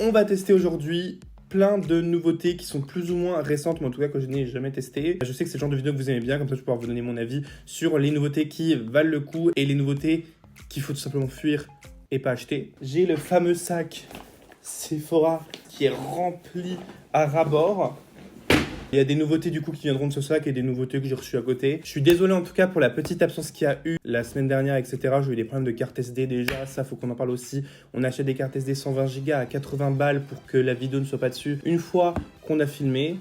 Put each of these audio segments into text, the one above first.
On va tester aujourd'hui plein de nouveautés qui sont plus ou moins récentes, mais en tout cas que je n'ai jamais testé. Je sais que c'est le genre de vidéo que vous aimez bien, comme ça je vais pouvoir vous donner mon avis sur les nouveautés qui valent le coup et les nouveautés qu'il faut tout simplement fuir et pas acheter. J'ai le fameux sac Sephora qui est rempli à ras-bord. Il y a des nouveautés du coup qui viendront de ce sac et des nouveautés que j'ai reçues à côté. Je suis désolé en tout cas pour la petite absence qu'il y a eu la semaine dernière, etc. J'ai eu des problèmes de carte SD déjà, ça faut qu'on en parle aussi. On achète des cartes SD 120 Go à 80 balles pour que la vidéo ne soit pas dessus. Une fois qu'on a filmé,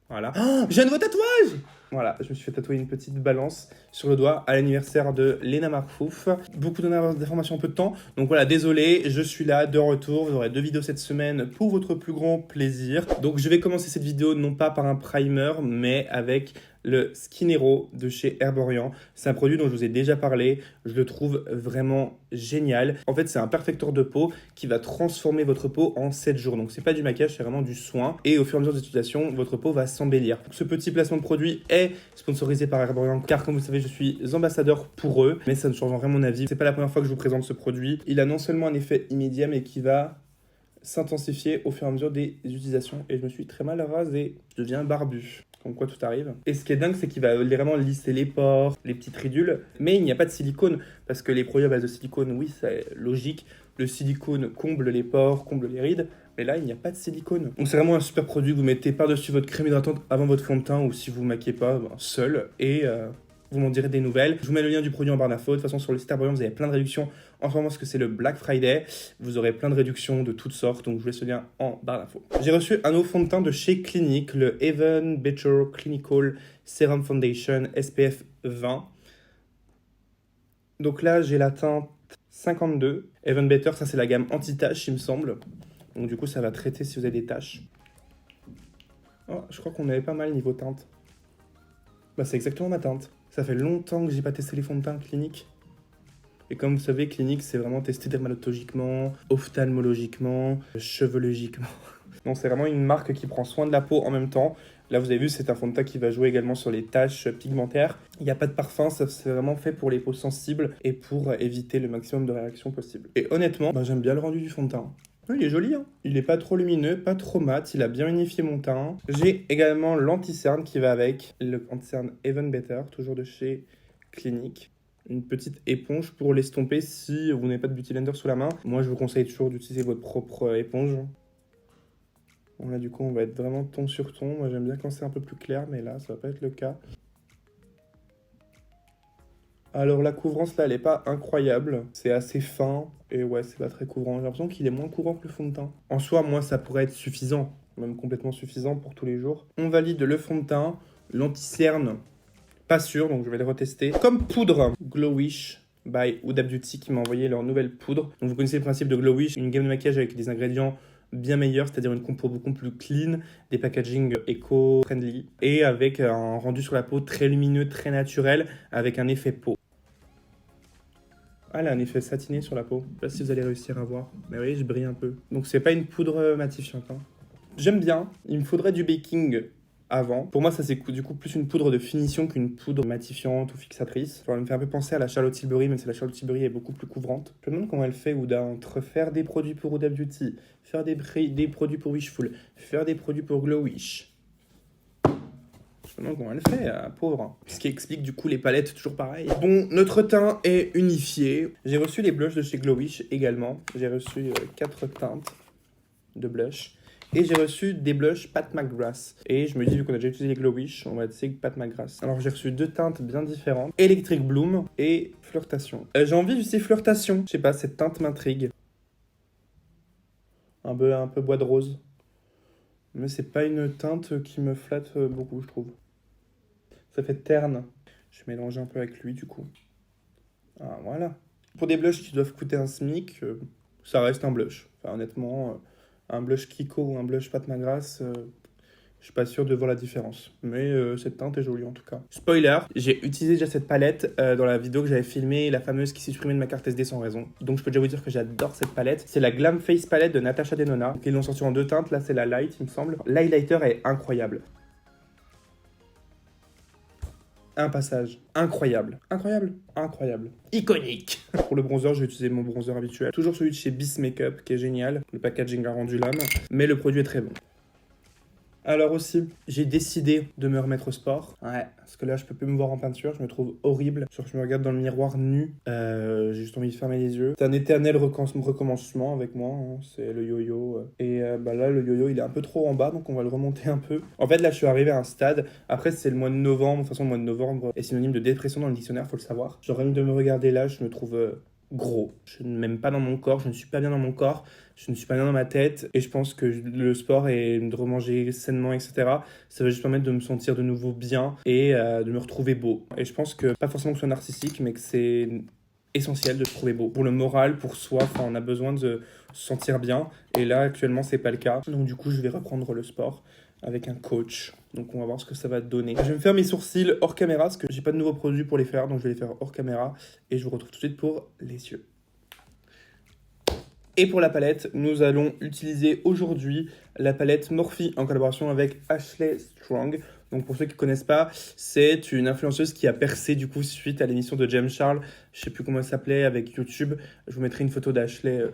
voilà. Oh, j'ai un nouveau tatouage! Voilà, je me suis fait tatouer une petite balance sur le doigt à l'anniversaire de Lena Marfouf. Beaucoup d'informations en peu de temps. Donc voilà, désolé, je suis là, de retour. Vous aurez 2 vidéos cette semaine pour votre plus grand plaisir. Donc je vais commencer cette vidéo non pas par un primer, mais avec le Skin Hero de chez Herborian. C'est un produit dont je vous ai déjà parlé. Je le trouve vraiment génial. En fait, c'est un perfecteur de peau qui va transformer votre peau en 7 jours. Donc c'est pas du maquillage, c'est vraiment du soin. Et au fur et à mesure de l'utilisation, votre peau va s'embellir. Ce petit placement de produit est sponsorisé par Herborian, car comme vous le savez, je suis ambassadeur pour eux. Mais ça ne change en rien mon avis. C'est pas la première fois que je vous présente ce produit. Il a non seulement un effet immédiat, mais qui va s'intensifier au fur et à mesure des utilisations. Et je me suis très mal rasé. Je deviens barbu. Comme quoi tout arrive. Et ce qui est dingue, c'est qu'il va vraiment lisser les pores, les petites ridules. Mais il n'y a pas de silicone. Parce que les produits à base de silicone, oui, c'est logique. Le silicone comble les pores, comble les rides. Mais là, il n'y a pas de silicone. Donc c'est vraiment un super produit que vous mettez par-dessus votre crème hydratante avant votre fond de teint. Ou si vous ne maquillez pas, seul. Et vous m'en direz des nouvelles. Je vous mets le lien du produit en barre d'infos. De toute façon, sur le site Herborian, vous avez plein de réductions. En ce moment, parce que c'est le Black Friday, vous aurez plein de réductions de toutes sortes. Donc, je vous laisse le lien en barre d'infos. J'ai reçu un nouveau fond de teint de chez Clinique, le Even Better Clinical Serum Foundation SPF 20. Donc là, j'ai la teinte 52. Even Better, ça c'est la gamme anti-taches, il me semble. Donc du coup, ça va traiter si vous avez des taches. Oh, je crois qu'on avait pas mal niveau teinte. Bah, c'est exactement ma teinte. Ça fait longtemps que j'ai pas testé les fonds de teint Clinique. Et comme vous savez, Clinique, c'est vraiment testé dermatologiquement, ophtalmologiquement, chevologiquement. Donc c'est vraiment une marque qui prend soin de la peau en même temps. Là, vous avez vu, c'est un fond de teint qui va jouer également sur les taches pigmentaires. Il n'y a pas de parfum, ça c'est vraiment fait pour les peaux sensibles et pour éviter le maximum de réactions possibles. Et honnêtement, j'aime bien le rendu du fond de teint. Il est joli, hein. Il n'est pas trop lumineux, pas trop mat, il a bien unifié mon teint. J'ai également l'anti-cerne qui va avec, le anti-cerne Even Better, toujours de chez Clinique. Une petite éponge pour l'estomper si vous n'avez pas de beauty blender sous la main. Moi, je vous conseille toujours d'utiliser votre propre éponge. Bon, là, du coup, on va être vraiment ton sur ton. Moi, j'aime bien quand c'est un peu plus clair, mais là, ça va pas être le cas. Alors, la couvrance, là, elle est pas incroyable. C'est assez fin. Et ouais, c'est pas très couvrant. J'ai l'impression qu'il est moins couvrant que le fond de teint. En soi, moi, ça pourrait être suffisant. Même complètement suffisant pour tous les jours. On valide le fond de teint, l'anti-cerne. Pas sûr, donc je vais le retester. Comme poudre, Glowish by Huda Beauty qui m'a envoyé leur nouvelle poudre. Donc vous connaissez le principe de Glowish, une gamme de maquillage avec des ingrédients bien meilleurs, c'est-à-dire une compo beaucoup plus clean, des packaging éco-friendly et avec un rendu sur la peau très lumineux, très naturel, avec un effet peau. Ah, elle a un effet satiné sur la peau. Je sais pas si vous allez réussir à voir. Mais oui, je brille un peu. Donc c'est pas une poudre matifiante. Hein. J'aime bien. Il me faudrait du baking avant. Pour moi, ça c'est du coup plus une poudre de finition qu'une poudre matifiante ou fixatrice. Genre, elle me fait un peu penser à la Charlotte Tilbury, même si la Charlotte Tilbury est beaucoup plus couvrante. Je me demande comment elle fait, Huda, entre faire des produits pour Huda Beauty, faire des produits pour Wishful, faire des produits pour Glowish. Je me demande comment elle fait, pauvre. Ce qui explique du coup les palettes, toujours pareil. Bon, notre teint est unifié. J'ai reçu les blushs de chez Glowish également. J'ai reçu 4 teintes de blush. Et j'ai reçu des blushs Pat McGrath. Et je me dis, vu qu'on a déjà utilisé les Glowish, on va essayer Pat McGrath. Alors j'ai reçu 2 teintes bien différentes. Electric Bloom et Flirtation. J'ai envie d'utiliser Flirtation. Je sais pas, cette teinte m'intrigue. Un peu bois de rose. Mais c'est pas une teinte qui me flatte beaucoup, je trouve. Ça fait terne. Je vais mélanger un peu avec lui, du coup. Ah, voilà. Pour des blushs qui doivent coûter un SMIC, ça reste un blush. Enfin, honnêtement... un blush Kiko ou un blush Pat McGrath, je suis pas sûr de voir la différence. Mais cette teinte est jolie en tout cas. Spoiler, j'ai utilisé déjà cette palette dans la vidéo que j'avais filmée, la fameuse qui s'est supprimée de ma carte SD sans raison. Donc je peux déjà vous dire que j'adore cette palette. C'est la Glam Face Palette de Natasha Denona. Ils l'ont sorti en 2 teintes, là c'est la Light il me semble. L'highlighter est incroyable. un passage incroyable. Incroyable. Incroyable. Iconique. Pour le bronzer, je vais utiliser mon bronzer habituel. Toujours celui de chez Bis Makeup qui est génial. Le packaging a rendu l'âme. Mais le produit est très bon. Alors aussi, j'ai décidé de me remettre au sport. Ouais, parce que là, je peux plus me voir en peinture, je me trouve horrible. Genre, je me regarde dans le miroir nu, j'ai juste envie de fermer les yeux. C'est un éternel recommencement avec moi, hein. C'est le yo-yo. Et bah là, le yo-yo, il est un peu trop en bas, donc on va le remonter un peu. En fait, là, je suis arrivé à un stade. Après, c'est le mois de novembre. De toute façon, le mois de novembre est synonyme de dépression dans le dictionnaire, faut le savoir. Genre, rien que de me regarder là, je me trouve gros. Je ne m'aime pas dans mon corps, je ne suis pas bien dans mon corps, je ne suis pas bien dans ma tête, et je pense que le sport et de remanger sainement, etc., ça va juste permettre de me sentir de nouveau bien et de me retrouver beau. Et je pense que, pas forcément que ce soit narcissique, mais que c'est essentiel de se trouver beau. Pour le moral, pour soi, on a besoin de se sentir bien, et là, actuellement, c'est pas le cas. Donc du coup, je vais reprendre le sport avec un coach. Donc on va voir ce que ça va donner. Je vais me faire mes sourcils hors caméra parce que j'ai pas de nouveaux produits pour les faire, donc je vais les faire hors caméra et je vous retrouve tout de suite pour les yeux. Et pour la palette, nous allons utiliser aujourd'hui la palette Morphe en collaboration avec Ashley Strong. Donc pour ceux qui ne connaissent pas, c'est une influenceuse qui a percé du coup suite à l'émission de James Charles. Je sais plus comment elle s'appelait avec YouTube. Je vous mettrai une photo d'Ashley.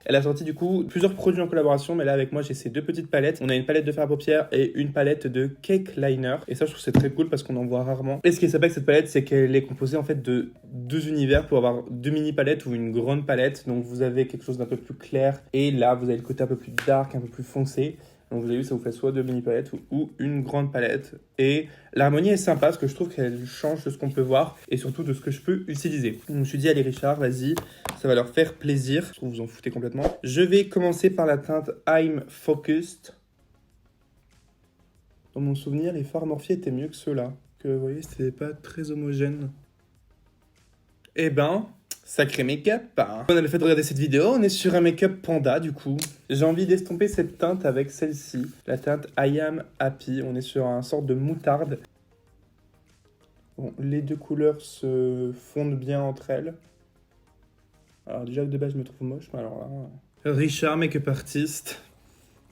Elle a sorti du coup plusieurs produits en collaboration, mais là avec moi j'ai ces deux petites palettes. On a une palette de fard à paupières et une palette de cake liner. Et ça je trouve c'est très cool parce qu'on en voit rarement. Et ce qui est sympa avec cette palette, c'est qu'elle est composée en fait de deux univers pour avoir deux mini palettes ou une grande palette. Donc vous avez quelque chose d'un peu plus clair et là vous avez le côté un peu plus dark, un peu plus foncé. Donc vous avez vu, ça vous fait soit deux mini palettes ou une grande palette. Et l'harmonie est sympa parce que je trouve qu'elle change de ce qu'on peut voir et surtout de ce que je peux utiliser. Donc je me suis dit, allez Richard, vas-y, ça va leur faire plaisir. Je trouve que vous en foutez complètement. Je vais commencer par la teinte I'm Focused. Dans mon souvenir, les fards Morphe étaient mieux que ceux-là. Que vous voyez, c'était pas très homogène. Eh ben, sacré make-up, hein. On a le fait de regarder cette vidéo, on est sur un make-up panda du coup. J'ai envie d'estomper cette teinte avec celle-ci, la teinte I Am Happy. On est sur un sorte de moutarde. Bon, les deux couleurs se fondent bien entre elles. Alors déjà que de base je me trouve moche, mais alors là... Richard, make-up artiste,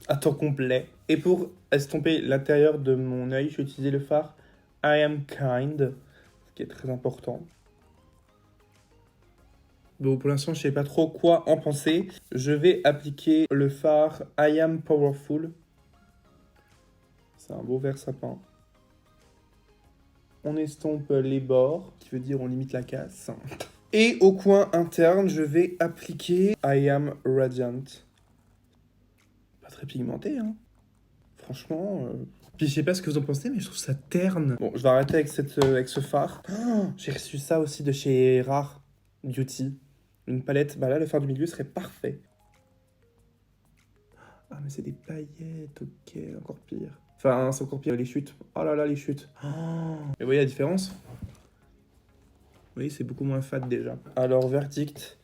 à temps complet. Et pour estomper l'intérieur de mon œil, je vais utiliser le fard I Am Kind, ce qui est très important. Bon, pour l'instant, je ne sais pas trop quoi en penser. Je vais appliquer le fard I Am Powerful. C'est un beau vert sapin. On estompe les bords, qui veut dire on limite la casse. Et au coin interne, je vais appliquer I Am Radiant. Pas très pigmenté, hein. Franchement... Puis je sais pas ce que vous en pensez, mais je trouve ça terne. Bon, je vais arrêter avec ce fard. Oh, j'ai reçu ça aussi de chez Rare Beauty. Une palette, bah là, le fard du milieu serait parfait. Ah, mais c'est des paillettes, ok, encore pire. Enfin, c'est encore pire, les chutes. Oh là là, les chutes. Oh. Et vous voyez la différence? Oui, c'est beaucoup moins fade déjà. Alors, verdict,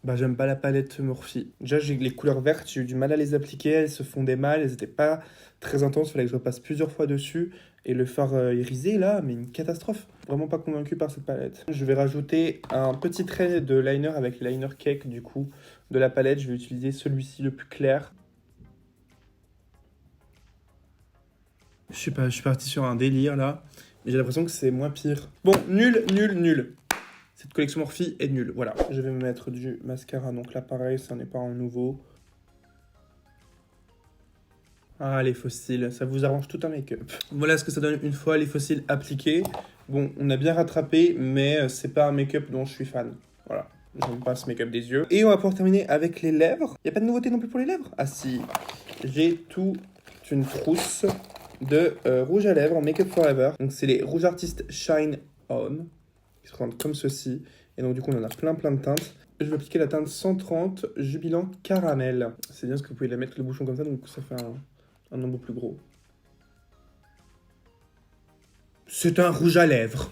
bah j'aime pas la palette Morphe. Déjà, j'ai les couleurs vertes, j'ai eu du mal à les appliquer, elles se fondaient mal, elles étaient pas très intenses, il fallait que je repasse plusieurs fois dessus. Et le fard irisé, là, mais une catastrophe. Vraiment pas convaincu par cette palette. Je vais rajouter un petit trait de liner avec le liner cake, du coup, de la palette. Je vais utiliser celui-ci, le plus clair. Je sais pas, je suis parti sur un délire, là. Mais j'ai l'impression que c'est moins pire. Bon, nul, nul, nul. Cette collection Morphe est nulle. Voilà, je vais me mettre du mascara. Donc là, pareil, ça n'est pas en nouveau. Ah, les fossiles, ça vous arrange tout un make-up. Voilà ce que ça donne une fois les fossiles appliqués. Bon, on a bien rattrapé, mais c'est pas un make-up dont je suis fan. Voilà, j'aime pas ce make-up des yeux. Et on va pouvoir terminer avec les lèvres. Il n'y a pas de nouveauté non plus pour les lèvres? Ah si, j'ai toute une trousse de rouge à lèvres Make Up Forever. Donc c'est les rouges artistes Shine On, qui se rendent comme ceci. Et donc du coup, on en a plein de teintes. Je vais appliquer la teinte 130 Jubilant Caramel. C'est bien parce que vous pouvez la mettre le bouchon comme ça, donc ça fait un nombre plus gros. C'est un rouge à lèvres.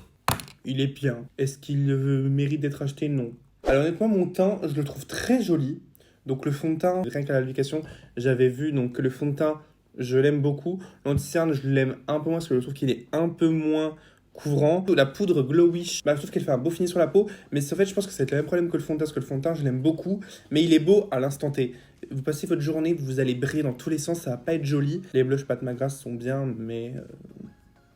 Il est bien. Est-ce qu'il mérite d'être acheté? Non. Alors honnêtement, mon teint, je le trouve très joli. Donc le fond de teint, rien qu'à l'application, j'avais vu donc, que le fond de teint, je l'aime beaucoup. L'anti-cerne, je l'aime un peu moins parce que je trouve qu'il est un peu moins couvrant. La poudre Glowish, bah, je trouve qu'elle fait un beau fini sur la peau. Mais en fait, je pense que c'est le même problème que le fond de teint, parce que le fond de teint, je l'aime beaucoup. Mais il est beau à l'instant T. Vous passez votre journée, vous allez briller dans tous les sens, ça va pas être joli. Les blushs Pat McGrath sont bien, mais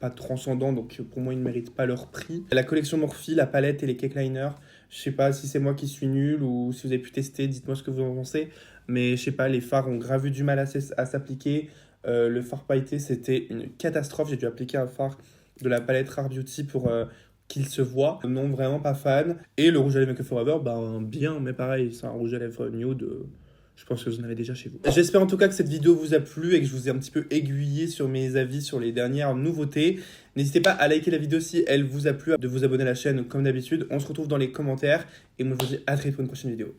pas transcendants, donc pour moi ils ne méritent pas leur prix. La collection Morphe, la palette et les cake liners, je sais pas si c'est moi qui suis nul ou si vous avez pu tester, dites-moi ce que vous en pensez. Mais je sais pas, les fards ont grave eu du mal à s'appliquer. Le fard pailleté, c'était une catastrophe. J'ai dû appliquer un fard de la palette Rare Beauty pour qu'il se voit. Non, vraiment pas fan. Et le rouge à lèvres Make Up Forever, ben bien, mais pareil, c'est un rouge à lèvres nude. Je pense que vous en avez déjà chez vous. J'espère en tout cas que cette vidéo vous a plu et que je vous ai un petit peu aiguillé sur mes avis sur les dernières nouveautés. N'hésitez pas à liker la vidéo si elle vous a plu, de vous abonner à la chaîne comme d'habitude. On se retrouve dans les commentaires et moi je vous dis à très vite pour une prochaine vidéo.